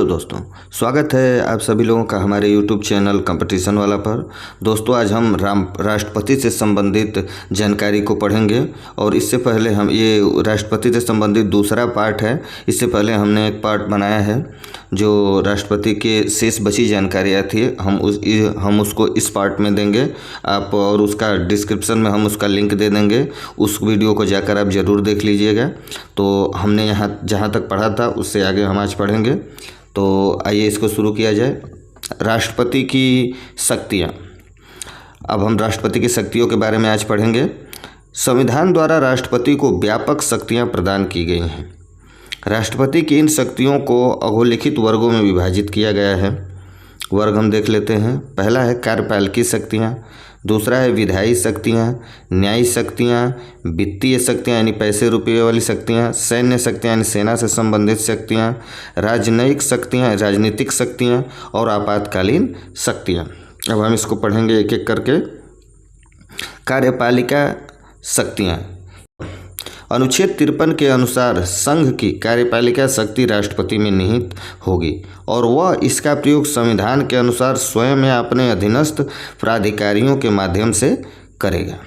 दोस्तों, स्वागत है आप सभी लोगों का हमारे YouTube चैनल कंपटीशन वाला पर। दोस्तों, आज हम राष्ट्रपति से संबंधित जानकारी को पढ़ेंगे और इससे पहले हम ये राष्ट्रपति से संबंधित दूसरा पार्ट है। इससे पहले हमने एक पार्ट बनाया है जो राष्ट्रपति के शेष बची जानकारियाँ थी, हम उसको इस पार्ट में देंगे आप, और उसका डिस्क्रिप्शन में हम उसका लिंक दे देंगे। उस वीडियो को जाकर आप ज़रूर देख लीजिएगा। तो हमने यहाँ जहाँ तक पढ़ा था उससे आगे हम आज पढ़ेंगे। तो आइए इसको शुरू किया जाए। राष्ट्रपति की शक्तियाँ। अब हम राष्ट्रपति की शक्तियों के बारे में आज पढ़ेंगे। संविधान द्वारा राष्ट्रपति को व्यापक शक्तियाँ प्रदान की गई हैं। राष्ट्रपति की इन शक्तियों को अधोलिखित वर्गों में विभाजित किया गया है। वर्ग हम देख लेते हैं। पहला है कार्यपालिकी शक्तियाँ, दूसरा है विधायी शक्तियाँ, न्यायिक शक्तियाँ, वित्तीय शक्तियाँ यानी पैसे रुपये वाली शक्तियाँ, सैन्य शक्तियाँ यानी सेना से संबंधित शक्तियाँ, राजनयिक शक्तियाँ राजनीतिक शक्तियाँ और आपातकालीन शक्तियाँ। अब हम इसको पढ़ेंगे एक एक करके। कार्यपालिका शक्तियाँ। अनुच्छेद 53 के अनुसार संघ की कार्यपालिका शक्ति राष्ट्रपति में निहित होगी और वह इसका प्रयोग संविधान के अनुसार स्वयं या अपने अधीनस्थ प्राधिकारियों के माध्यम से करेगा।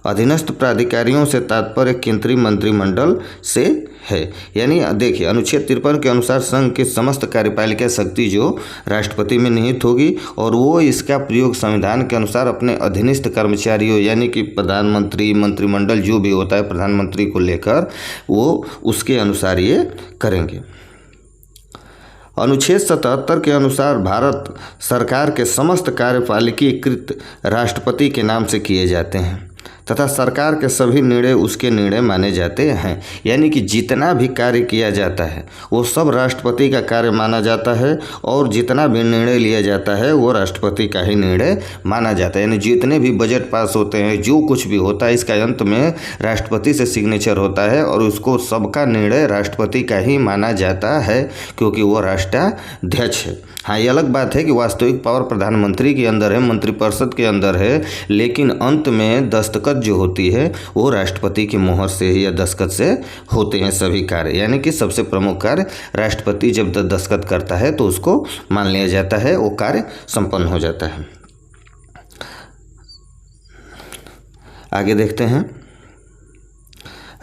अधीनस्थ प्राधिकारियों से तात्पर्य केंद्रीय मंत्रिमंडल से है। यानी देखिए, अनुच्छेद 53 के अनुसार संघ की समस्त कार्यपालिका शक्ति जो राष्ट्रपति में निहित होगी और वो इसका प्रयोग संविधान के अनुसार अपने अधीनस्थ कर्मचारियों यानी कि प्रधानमंत्री, मंत्रिमंडल जो भी होता है प्रधानमंत्री को लेकर, वो उसके अनुसार ये करेंगे। अनुच्छेद 77 के अनुसार भारत सरकार के समस्त कार्यपालिकीकृत राष्ट्रपति के नाम से किए जाते हैं तथा सरकार के सभी निर्णय उसके निर्णय माने जाते हैं। यानी कि जितना भी कार्य किया जाता है वो सब राष्ट्रपति का कार्य माना जाता है और जितना भी निर्णय लिया जाता है वो राष्ट्रपति का ही निर्णय माना जाता है। यानी जितने भी बजट पास होते हैं, जो कुछ भी होता है, इसका अंत में राष्ट्रपति से सिग्नेचर होता है और उसको सबका निर्णय राष्ट्रपति का ही माना जाता है क्योंकि वो राष्ट्राध्यक्ष है। हाँ, ये अलग बात है कि वास्तविक पावर प्रधानमंत्री के अंदर है, मंत्रिपरिषद के अंदर है, लेकिन अंत में दस्तखत जो होती है वो राष्ट्रपति की मोहर से या दस्तखत से होते हैं सभी कार्य। यानी कि सबसे प्रमुख कार्य राष्ट्रपति जब दस्तखत करता है तो उसको मान लिया जाता है, वो कार्य संपन्न हो जाता है। आगे देखते हैं।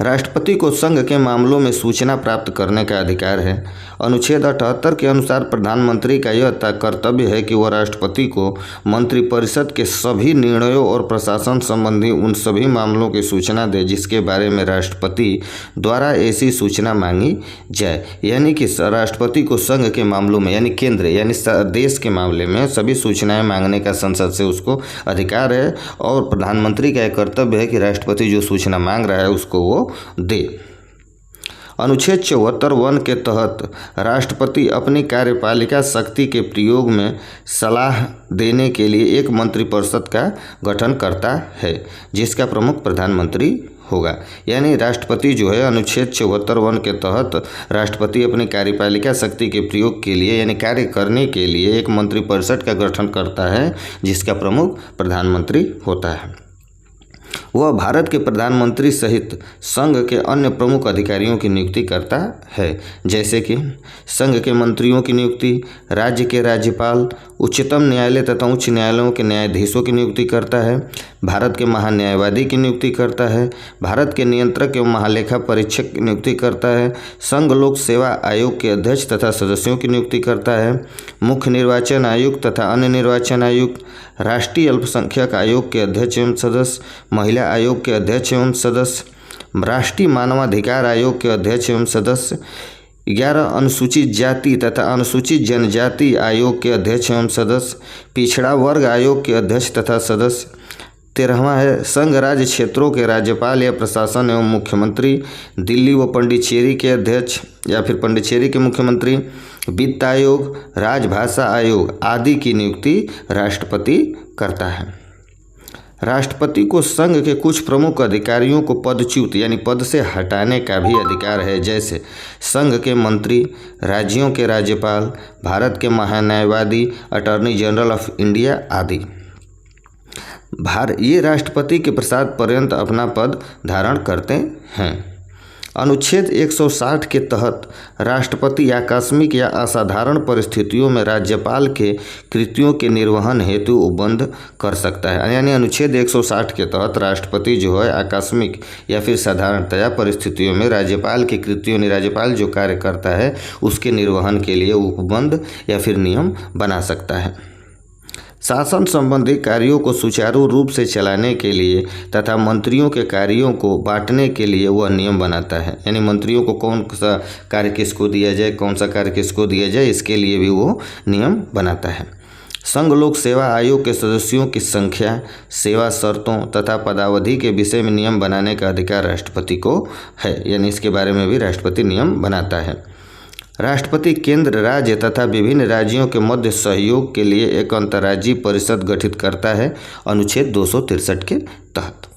राष्ट्रपति को संघ के मामलों में सूचना प्राप्त करने का अधिकार है। अनुच्छेद 78 के अनुसार प्रधानमंत्री का यह कर्तव्य है कि वह राष्ट्रपति को मंत्रिपरिषद के सभी निर्णयों और प्रशासन संबंधी उन सभी मामलों की सूचना दे जिसके बारे में राष्ट्रपति द्वारा ऐसी सूचना मांगी जाए। यानी कि राष्ट्रपति को संघ के मामलों में यानी केंद्र यानी देश के मामले में सभी सूचनाएं मांगने का संसद से उसको अधिकार है और प्रधानमंत्री का यह कर्तव्य है कि राष्ट्रपति जो सूचना मांग रहा है उसको वो दे। अनुच्छेद 74(1) के तहत राष्ट्रपति अपनी कार्यपालिका शक्ति के प्रयोग में सलाह देने के लिए एक मंत्रिपरिषद का गठन करता है जिसका प्रमुख प्रधानमंत्री होगा। यानी राष्ट्रपति जो है अनुच्छेद 74(1) के तहत राष्ट्रपति अपनी कार्यपालिका शक्ति के प्रयोग के लिए यानी कार्य करने के लिए एक मंत्रिपरिषद का गठन करता है जिसका प्रमुख प्रधानमंत्री होता है। वह भारत के प्रधानमंत्री सहित संघ के अन्य प्रमुख अधिकारियों की नियुक्ति करता है, जैसे कि संघ के मंत्रियों की नियुक्ति, राज्य के राज्यपाल, उच्चतम न्यायालय तथा उच्च न्यायालयों के न्यायाधीशों की नियुक्ति करता है, भारत के महान्यायवादी की नियुक्ति करता है, भारत के नियंत्रक एवं महालेखा परीक्षक की नियुक्ति करता है, संघ लोक सेवा आयोग के अध्यक्ष तथा सदस्यों की नियुक्ति करता है, मुख्य निर्वाचन आयुक्त तथा अन्य निर्वाचन आयुक्त, राष्ट्रीय अल्पसंख्यक आयोग के अध्यक्ष एवं सदस्य, महिला आयोग के अध्यक्ष एवं सदस्य, राष्ट्रीय मानवाधिकार आयोग के अध्यक्ष एवं सदस्य, 11 अनुसूचित जाति तथा अनुसूचित जनजाति आयोग के अध्यक्ष एवं सदस्य, पिछड़ा वर्ग आयोग के अध्यक्ष तथा सदस्य, 13वां है संघ राज्य क्षेत्रों के राज्यपाल या प्रशासन एवं मुख्यमंत्री, दिल्ली व पांडिचेरी के अध्यक्ष या फिर पांडिचेरी के मुख्यमंत्री, वित्त आयोग, राजभाषा आयोग आदि की नियुक्ति राष्ट्रपति करता है। राष्ट्रपति को संघ के कुछ प्रमुख अधिकारियों को पदच्युत यानी पद से हटाने का भी अधिकार है, जैसे संघ के मंत्री, राज्यों के राज्यपाल, भारत के महान्यायवादी, अटॉर्नी जनरल ऑफ इंडिया आदि। ये राष्ट्रपति के प्रसाद पर्यंत अपना पद धारण करते हैं। अनुच्छेद 160 के तहत राष्ट्रपति आकस्मिक या असाधारण परिस्थितियों में राज्यपाल के कृत्यों के निर्वहन हेतु उपबंध कर सकता है। यानी अनुच्छेद 160 के तहत राष्ट्रपति जो है आकस्मिक या फिर साधारणतया परिस्थितियों में राज्यपाल के कृत्यों राज्यपाल जो कार्य करता है उसके निर्वहन के लिए उपबंध या फिर नियम बना सकता है। शासन संबंधी कार्यों को सुचारू रूप से चलाने के लिए तथा मंत्रियों के कार्यों को बांटने के लिए वह नियम बनाता है। यानी मंत्रियों को कौन सा कार्य किसको दिया जाए, कौन सा कार्य किसको दिया जाए, इसके लिए भी वो नियम बनाता है। संघ लोक सेवा आयोग के सदस्यों की संख्या, सेवा शर्तों तथा पदावधि के विषय में नियम बनाने का अधिकार राष्ट्रपति को है। यानी इसके बारे में भी राष्ट्रपति नियम बनाता है। राष्ट्रपति केंद्र, राज्य तथा विभिन्न राज्यों के मध्य सहयोग के लिए एक अंतर्राज्यीय परिषद गठित करता है अनुच्छेद 263 के तहत।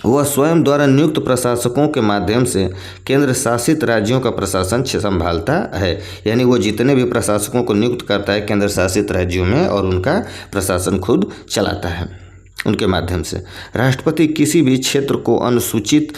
वह स्वयं द्वारा नियुक्त प्रशासकों के माध्यम से केंद्र शासित राज्यों का प्रशासन संभालता है। यानी वो जितने भी प्रशासकों को नियुक्त करता है केंद्र शासित राज्यों में और उनका प्रशासन खुद चलाता है। उनके माध्यम से राष्ट्रपति किसी भी क्षेत्र को अनुसूचित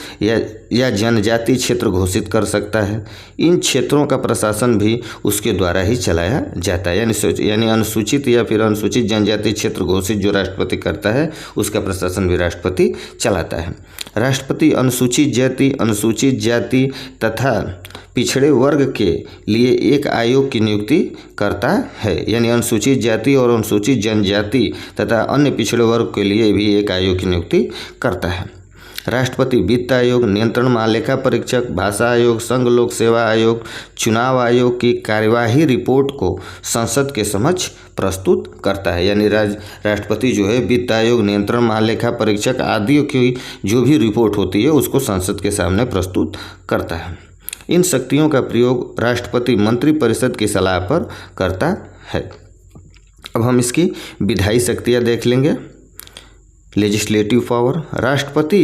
या जनजाति क्षेत्र घोषित कर सकता है। इन क्षेत्रों का प्रशासन भी उसके द्वारा ही चलाया जाता है। यानी अनुसूचित या फिर अनुसूचित जनजाति क्षेत्र घोषित जो राष्ट्रपति करता है उसका प्रशासन भी राष्ट्रपति चलाता है। राष्ट्रपति अनुसूचित जाति तथा पिछड़े वर्ग के लिए एक आयोग की नियुक्ति करता है। यानी अनुसूचित जाति और अनुसूचित जनजाति तथा अन्य पिछड़े वर्ग के लिए भी एक आयोग की नियुक्ति करता है। राष्ट्रपति वित्त आयोग, नियंत्रण महालेखा परीक्षक, भाषा आयोग, संघ लोक सेवा आयोग, चुनाव आयोग की कार्यवाही रिपोर्ट को संसद के समक्ष प्रस्तुत करता है। यानी राष्ट्रपति जो है वित्त आयोग, नियंत्रण महालेखा परीक्षक आदि की जो भी रिपोर्ट होती है उसको संसद के सामने प्रस्तुत करता है। इन शक्तियों का प्रयोग राष्ट्रपति मंत्रिपरिषद की सलाह पर करता है। अब हम इसकी विधायी शक्तियाँ देख लेंगे। लेजिस्लेटिव पावर, राष्ट्रपति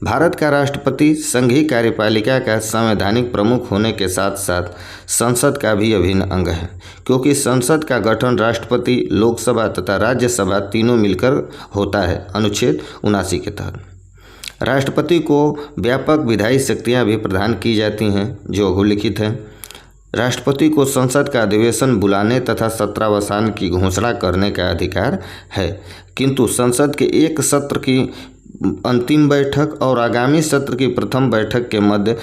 भारत का राष्ट्रपति संघीय कार्यपालिका का संवैधानिक प्रमुख होने के साथ साथ संसद का भी अभिन्न अंग है, क्योंकि संसद का गठन राष्ट्रपति, लोकसभा तथा राज्यसभा तीनों मिलकर होता है अनुच्छेद 79 के तहत। राष्ट्रपति को व्यापक विधायी शक्तियाँ भी प्रदान की जाती हैं जो अधोलिखित हैं। राष्ट्रपति को संसद का अधिवेशन बुलाने तथा सत्रावसान की घोषणा करने का अधिकार है, किंतु संसद के एक सत्र की अंतिम बैठक और आगामी सत्र की प्रथम बैठक के मध्य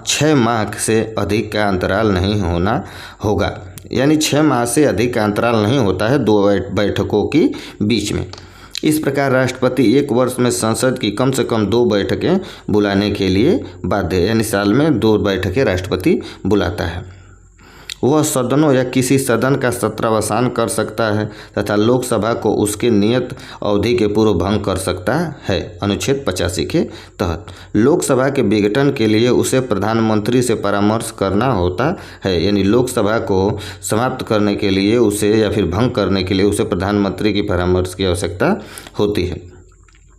6 माह से अधिक का अंतराल नहीं होना होगा। यानी 6 माह से अधिक का अंतराल नहीं होता है 2 बैठकों के बीच में। इस प्रकार राष्ट्रपति 1 वर्ष में संसद की कम से कम 2 बैठकें बुलाने के लिए बाध्य है। यानी साल में 2 बैठकें राष्ट्रपति बुलाता है। वह सदनों या किसी सदन का सत्रावसान कर सकता है तथा लोकसभा को उसके नियत अवधि के पूर्व भंग कर सकता है अनुच्छेद 85 के तहत। लोकसभा के विघटन के लिए उसे प्रधानमंत्री से परामर्श करना होता है। यानी लोकसभा को समाप्त करने के लिए उसे या फिर भंग करने के लिए उसे प्रधानमंत्री की परामर्श की आवश्यकता होती है।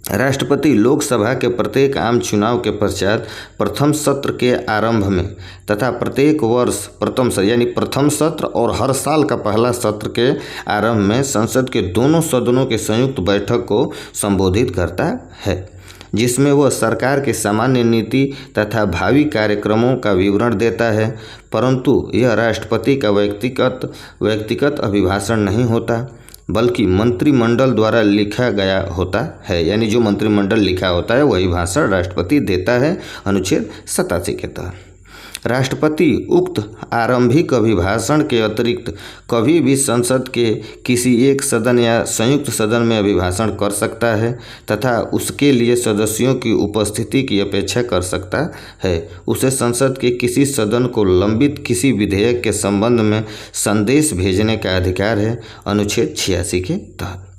राष्ट्रपति लोकसभा के प्रत्येक आम चुनाव के पश्चात प्रथम सत्र के आरंभ में तथा प्रत्येक वर्ष प्रथम सत्र और हर साल का पहला सत्र के आरंभ में संसद के दोनों सदनों के संयुक्त बैठक को संबोधित करता है, जिसमें वह सरकार के सामान्य नीति तथा भावी कार्यक्रमों का विवरण देता है। परंतु यह राष्ट्रपति का व्यक्तिगत अभिभाषण नहीं होता, बल्कि मंत्रिमंडल द्वारा लिखा गया होता है। यानी जो मंत्रिमंडल लिखा होता है वही भाषण राष्ट्रपति देता है अनुच्छेद 87 के तहत। राष्ट्रपति उक्त आरंभिक अभिभाषण के अतिरिक्त कभी भी संसद के किसी एक सदन या संयुक्त सदन में अभिभाषण कर सकता है तथा उसके लिए सदस्यों की उपस्थिति की अपेक्षा कर सकता है। उसे संसद के किसी सदन को लंबित किसी विधेयक के संबंध में संदेश भेजने का अधिकार है अनुच्छेद 86 के तहत।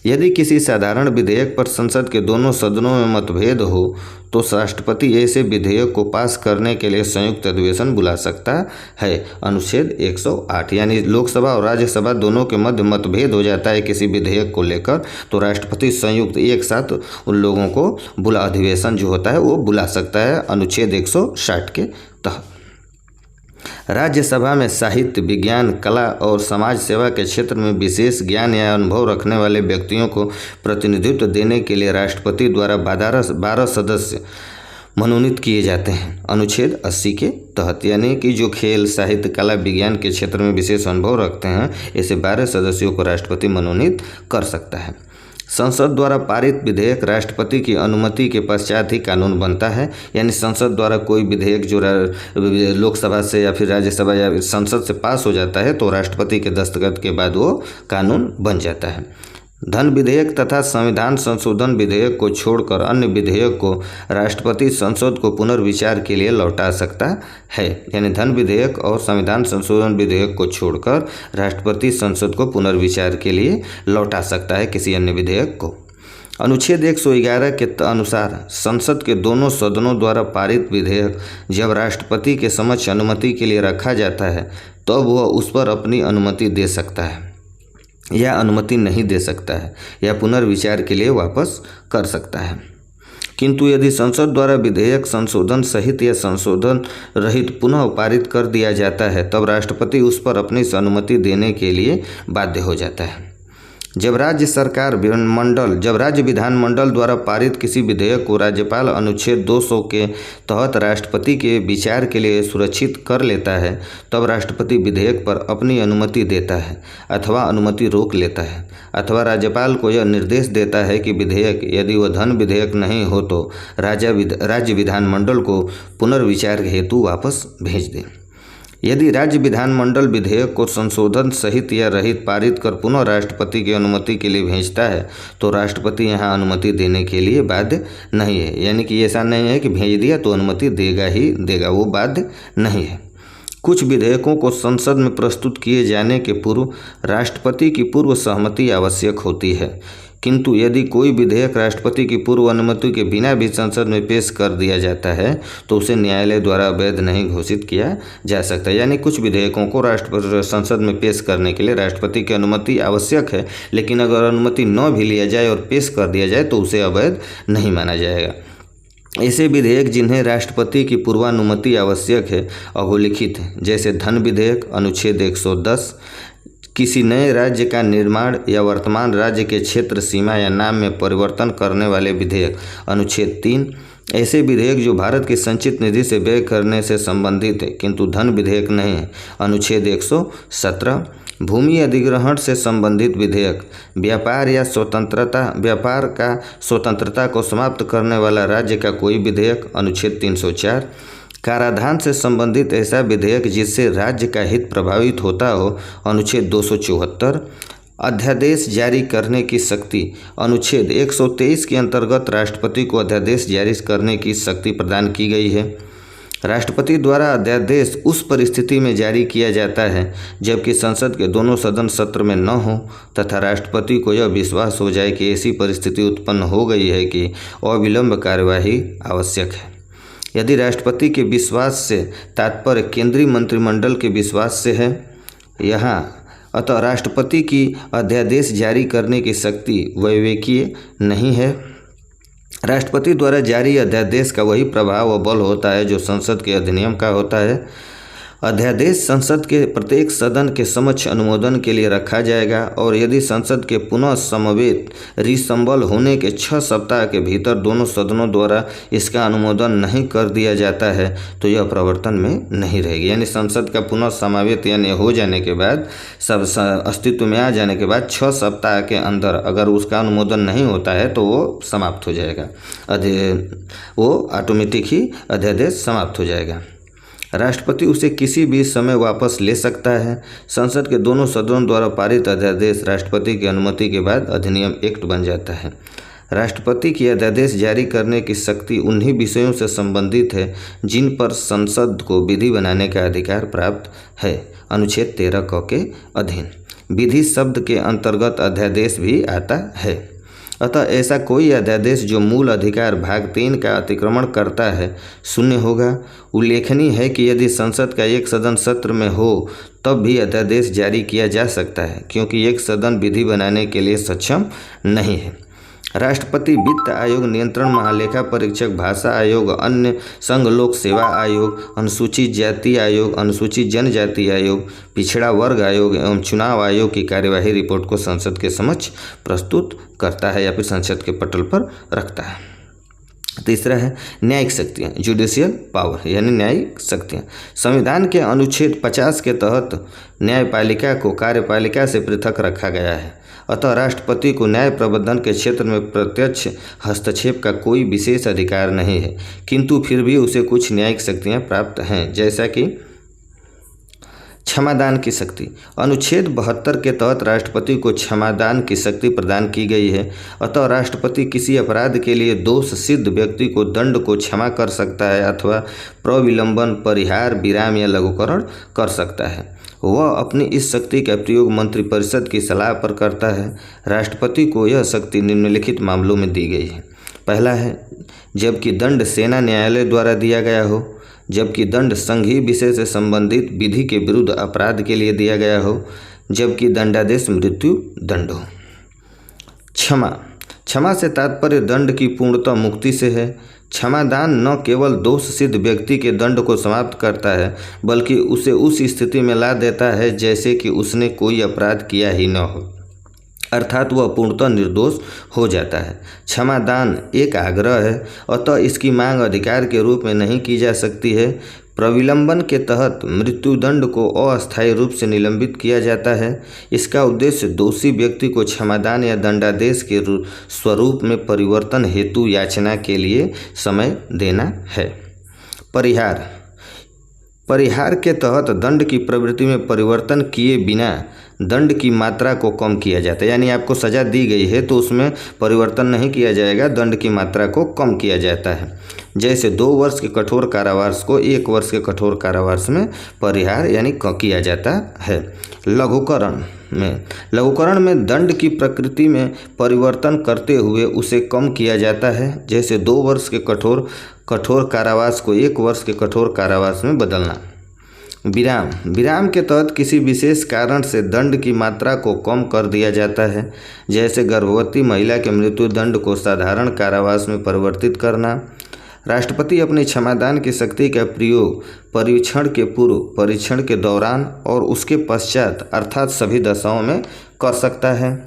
यदि किसी साधारण विधेयक पर संसद के दोनों सदनों में मतभेद हो तो राष्ट्रपति ऐसे विधेयक को पास करने के लिए संयुक्त अधिवेशन बुला सकता है अनुच्छेद 108। यानी लोकसभा और राज्यसभा दोनों के मध्य मतभेद हो जाता है किसी विधेयक को लेकर तो राष्ट्रपति संयुक्त एक साथ उन लोगों को अधिवेशन जो होता है वो बुला सकता है अनुच्छेद 160 के तहत। राज्यसभा में साहित्य, विज्ञान, कला और समाज सेवा के क्षेत्र में विशेष ज्ञान या अनुभव रखने वाले व्यक्तियों को प्रतिनिधित्व देने के लिए राष्ट्रपति द्वारा 12 सदस्य मनोनीत किए जाते हैं अनुच्छेद 80 के तहत, यानी कि जो खेल, साहित्य, कला, विज्ञान के क्षेत्र में विशेष अनुभव रखते हैं, ऐसे 12 सदस्यों को राष्ट्रपति मनोनीत कर सकता है। संसद द्वारा पारित विधेयक राष्ट्रपति की अनुमति के पश्चात ही कानून बनता है, यानी संसद द्वारा कोई विधेयक जो लोकसभा से या फिर राज्यसभा या संसद से पास हो जाता है तो राष्ट्रपति के दस्तखत के बाद वो कानून बन जाता है। धन विधेयक तथा संविधान संशोधन विधेयक को छोड़कर अन्य विधेयक को राष्ट्रपति संसद को पुनर्विचार के लिए लौटा सकता है, यानी धन विधेयक और संविधान संशोधन विधेयक को छोड़कर राष्ट्रपति संसद को पुनर्विचार के लिए लौटा सकता है किसी अन्य विधेयक को। अनुच्छेद 111 के अनुसार संसद के दोनों सदनों द्वारा पारित विधेयक जब राष्ट्रपति के समक्ष अनुमति के लिए रखा जाता है तब वह उस पर अपनी अनुमति दे सकता है या अनुमति नहीं दे सकता है या पुनर्विचार के लिए वापस कर सकता है। किंतु यदि संसद द्वारा विधेयक संशोधन सहित या संशोधन रहित पुनः पारित कर दिया जाता है तब राष्ट्रपति उस पर अपनी अनुमति देने के लिए बाध्य हो जाता है। जब राज्य विधानमंडल द्वारा पारित किसी विधेयक को राज्यपाल अनुच्छेद 200 के तहत राष्ट्रपति के विचार के लिए सुरक्षित कर लेता है तब राष्ट्रपति विधेयक पर अपनी अनुमति देता है अथवा अनुमति रोक लेता है, अथवा राज्यपाल को यह निर्देश देता है कि विधेयक यदि वह धन विधेयक नहीं हो तो राज्य विधानमंडल को पुनर्विचार हेतु वापस भेज दे। यदि राज्य विधानमंडल विधेयक को संशोधन सहित या रहित पारित कर पुनः राष्ट्रपति की अनुमति के लिए भेजता है तो राष्ट्रपति यहां अनुमति देने के लिए बाध्य नहीं है, यानी कि ऐसा नहीं है कि भेज दिया तो अनुमति देगा ही देगा, वो बाध्य नहीं है। कुछ विधेयकों को संसद में प्रस्तुत किए जाने के पूर्व राष्ट्रपति की पूर्व सहमति आवश्यक होती है, किंतु यदि कोई विधेयक राष्ट्रपति की पूर्व अनुमति के बिना भी संसद में पेश कर दिया जाता है तो उसे न्यायालय द्वारा वैध नहीं घोषित किया जा सकता। यानी कुछ विधेयकों को संसद में पेश करने के लिए राष्ट्रपति की अनुमति आवश्यक है, लेकिन अगर अनुमति न भी लिया जाए और पेश कर दिया जाए तो उसे अवैध नहीं माना जाएगा। ऐसे विधेयक जिन्हें राष्ट्रपति की पूर्वानुमति आवश्यक है अधोलिखित हैं, जैसे धन विधेयक अनुच्छेद 110, किसी नए राज्य का निर्माण या वर्तमान राज्य के क्षेत्र सीमा या नाम में परिवर्तन करने वाले विधेयक अनुच्छेद 3, ऐसे विधेयक जो भारत की संचित निधि से व्यय करने से संबंधित है किंतु धन विधेयक नहीं है अनुच्छेद 117, भूमि अधिग्रहण से संबंधित विधेयक, व्यापार का स्वतंत्रता को समाप्त करने वाला राज्य का कोई विधेयक अनुच्छेद 304, कराधान से संबंधित ऐसा विधेयक जिससे राज्य का हित प्रभावित होता हो अनुच्छेद 274, अध्यादेश जारी करने की शक्ति अनुच्छेद 123 के अंतर्गत राष्ट्रपति को अध्यादेश जारी करने की शक्ति प्रदान की गई है। राष्ट्रपति द्वारा अध्यादेश उस परिस्थिति में जारी किया जाता है जबकि संसद के दोनों सदन सत्र में न हो तथा राष्ट्रपति को यह विश्वास हो जाए कि ऐसी परिस्थिति उत्पन्न हो गई है कि अविलंब कार्यवाही आवश्यक है। यदि राष्ट्रपति के विश्वास से तात्पर्य केंद्रीय मंत्रिमंडल के विश्वास से है अतः राष्ट्रपति की अध्यादेश जारी करने की शक्ति विवेकीय नहीं है। राष्ट्रपति द्वारा जारी अध्यादेश का वही प्रभाव व बल होता है जो संसद के अधिनियम का होता है। अध्यादेश संसद के प्रत्येक सदन के समक्ष अनुमोदन के लिए रखा जाएगा और यदि संसद के पुनः समवेत रिसंबल होने के 6 सप्ताह के भीतर दोनों सदनों द्वारा इसका अनुमोदन नहीं कर दिया जाता है तो यह प्रवर्तन में नहीं रहेगी। यानी संसद का पुनः समावेत यानी हो जाने के बाद सब अस्तित्व में आ जाने के बाद 6 सप्ताह के अंदर अगर उसका अनुमोदन नहीं होता है तो वो समाप्त हो जाएगा, वो ऑटोमेटिक ही अध्यादेश समाप्त हो जाएगा। राष्ट्रपति उसे किसी भी समय वापस ले सकता है। संसद के दोनों सदनों द्वारा पारित अध्यादेश राष्ट्रपति की अनुमति के बाद अधिनियम एक्ट बन जाता है। राष्ट्रपति की अध्यादेश जारी करने की शक्ति उन्हीं विषयों से संबंधित है जिन पर संसद को विधि बनाने का अधिकार प्राप्त है अनुच्छेद 13 क के अधीन। विधि शब्द के अंतर्गत अध्यादेश भी आता है। अतः ऐसा कोई अध्यादेश जो मूल अधिकार भाग 3 का अतिक्रमण करता है शून्य होगा। उल्लेखनीय है कि यदि संसद का एक सदन सत्र में हो तब भी अध्यादेश जारी किया जा सकता है क्योंकि एक सदन विधि बनाने के लिए सक्षम नहीं है। राष्ट्रपति वित्त आयोग, नियंत्रण महालेखा परीक्षक, भाषा आयोग, अन्य संघ लोक सेवा आयोग, अनुसूचित जाति आयोग, अनुसूचित जनजाति आयोग, पिछड़ा वर्ग आयोग एवं चुनाव आयोग की कार्यवाही रिपोर्ट को संसद के समक्ष प्रस्तुत करता है या फिर संसद के पटल पर रखता है। तीसरा है न्यायिक शक्तियाँ, जुडिशियल पावर यानी न्यायिक शक्तियाँ। संविधान के अनुच्छेद 50 के तहत न्यायपालिका को कार्यपालिका से पृथक रखा गया है। अतः राष्ट्रपति को न्याय प्रबंधन के क्षेत्र में प्रत्यक्ष हस्तक्षेप का कोई विशेष अधिकार नहीं है, किंतु फिर भी उसे कुछ न्यायिक शक्तियाँ प्राप्त हैं, जैसा कि क्षमादान की शक्ति। अनुच्छेद 72 के तहत राष्ट्रपति को क्षमादान की शक्ति प्रदान की गई है। अतः राष्ट्रपति किसी अपराध के लिए दोष सिद्ध व्यक्ति को दंड को क्षमा कर सकता है अथवा प्रविलंबन, परिहार, विराम या लघुकरण कर सकता है। वह अपनी इस शक्ति का प्रयोग मंत्रिपरिषद की सलाह पर करता है। राष्ट्रपति को यह शक्ति निम्नलिखित मामलों में दी गई है। पहला है जबकि दंड सेना न्यायालय द्वारा दिया गया हो, जबकि दंड संघीय विषय से संबंधित विधि के विरुद्ध अपराध के लिए दिया गया हो, जबकि दंडादेश मृत्यु दंड हो। क्षमा से तात्पर्य दंड की पूर्णतः मुक्ति से है। क्षमादान न केवल दोष सिद्ध व्यक्ति के दंड को समाप्त करता है, बल्कि उसे उस स्थिति में ला देता है जैसे कि उसने कोई अपराध किया ही न हो, अर्थात वह पूर्णतः निर्दोष हो जाता है। क्षमादान एक आग्रह है, अतः इसकी मांग अधिकार के रूप में नहीं की जा सकती है। प्रविलंबन के तहत मृत्युदंड को अस्थायी रूप से निलंबित किया जाता है। इसका उद्देश्य दोषी व्यक्ति को क्षमादान या दंडादेश के स्वरूप में परिवर्तन हेतु याचना के लिए समय देना है। परिहार के तहत दंड की प्रवृत्ति में परिवर्तन किए बिना दंड की मात्रा को कम किया जाता है, यानी आपको सज़ा दी गई है तो उसमें परिवर्तन नहीं किया जाएगा, दंड की मात्रा को कम किया जाता है। जैसे 2 वर्ष के कठोर कारावास को 1 वर्ष के कठोर कारावास में परिहार यानी किया जाता है। लघुकरण में दंड की प्रकृति में परिवर्तन करते हुए उसे कम किया जाता है, जैसे 2 वर्ष के कठोर कारावास को 1 वर्ष के कठोर कारावास में बदलना। विराम के तहत किसी विशेष कारण से दंड की मात्रा को कम कर दिया जाता है, जैसे गर्भवती महिला के मृत्यु दंड को साधारण कारावास में परिवर्तित करना। राष्ट्रपति अपनी क्षमादान की शक्ति का प्रयोग परीक्षण के पूर्व, परीक्षण के दौरान और उसके पश्चात अर्थात सभी दशाओं में कर सकता है।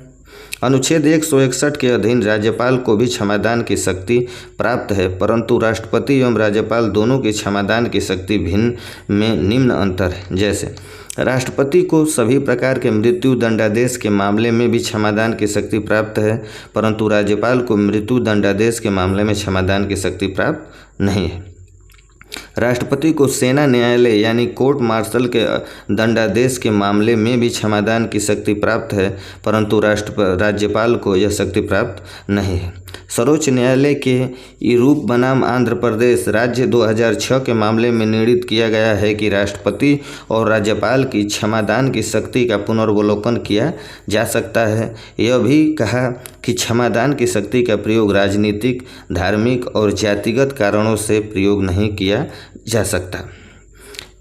अनुच्छेद 161 के अधीन राज्यपाल को भी क्षमादान की शक्ति प्राप्त है, परंतु राष्ट्रपति एवं राज्यपाल दोनों की क्षमादान की शक्ति भिन्न में निम्न अंतर है। जैसे राष्ट्रपति को सभी प्रकार के मृत्यु दंडादेश के मामले में भी क्षमादान की शक्ति प्राप्त है, परंतु राज्यपाल को मृत्यु दंडादेश के मामले में क्षमादान की शक्ति प्राप्त नहीं है। राष्ट्रपति को सेना न्यायालय यानी कोर्ट मार्शल के दंडादेश के मामले में भी क्षमादान की शक्ति प्राप्त है, परंतु राज्यपाल को यह शक्ति प्राप्त नहीं है। सर्वोच्च न्यायालय के ईरूप बनाम आंध्र प्रदेश राज्य 2006 के मामले में निर्णित किया गया है कि राष्ट्रपति और राज्यपाल की क्षमादान की शक्ति का पुनर्वलोकन किया जा सकता है। यह भी कहा कि क्षमादान की शक्ति का प्रयोग राजनीतिक, धार्मिक और जातिगत कारणों से प्रयोग नहीं किया जा सकता।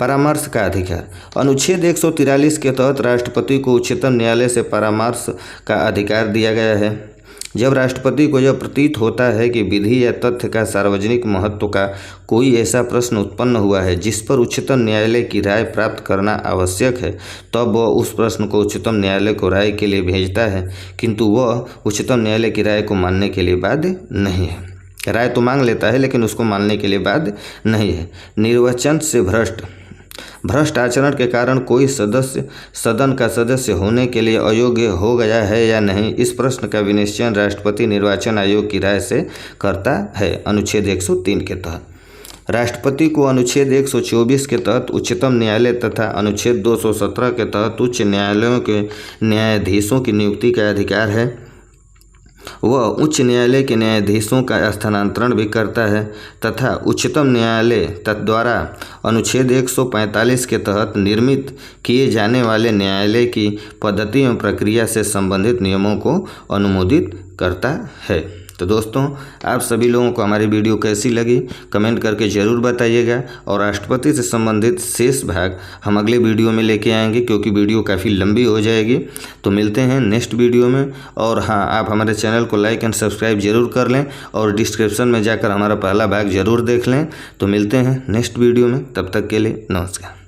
परामर्श का अधिकार। अनुच्छेद 143 के तहत राष्ट्रपति को उच्चतम न्यायालय से परामर्श का अधिकार दिया गया है। जब राष्ट्रपति को यह प्रतीत होता है कि विधि या तथ्य का सार्वजनिक महत्व का कोई ऐसा प्रश्न उत्पन्न हुआ है जिस पर उच्चतम न्यायालय की राय प्राप्त करना आवश्यक है, तब वह उस प्रश्न को उच्चतम न्यायालय को राय के लिए भेजता है, किंतु वह उच्चतम न्यायालय की राय को मानने के लिए बाध्य नहीं है। राय तो मांग लेता है लेकिन उसको मानने के लिए बाध्य नहीं है। निर्वाचन से भ्रष्ट आचरण के कारण कोई सदस्य सदन का सदस्य होने के लिए अयोग्य हो गया है या नहीं, इस प्रश्न का विनिश्चय राष्ट्रपति निर्वाचन आयोग की राय से करता है। अनुच्छेद 103 के तहत राष्ट्रपति को अनुच्छेद 124 के तहत उच्चतम न्यायालय तथा अनुच्छेद 217 के तहत उच्च न्यायालयों के न्यायाधीशों की नियुक्ति का अधिकार है। वह उच्च न्यायालय के न्यायाधीशों का स्थानांतरण भी करता है तथा उच्चतम न्यायालय द्वारा अनुच्छेद 145 के तहत निर्मित किए जाने वाले न्यायालय की पद्धति एवं प्रक्रिया से संबंधित नियमों को अनुमोदित करता है। तो दोस्तों, आप सभी लोगों को हमारी वीडियो कैसी लगी कमेंट करके ज़रूर बताइएगा, और राष्ट्रपति से संबंधित शेष भाग हम अगले वीडियो में लेके आएंगे, क्योंकि वीडियो काफ़ी लंबी हो जाएगी। तो मिलते हैं नेक्स्ट वीडियो में। और हाँ, आप हमारे चैनल को लाइक एंड सब्सक्राइब जरूर कर लें और डिस्क्रिप्शन में जाकर हमारा पहला भाग ज़रूर देख लें। तो मिलते हैं नेक्स्ट वीडियो में, तब तक के लिए नमस्कार।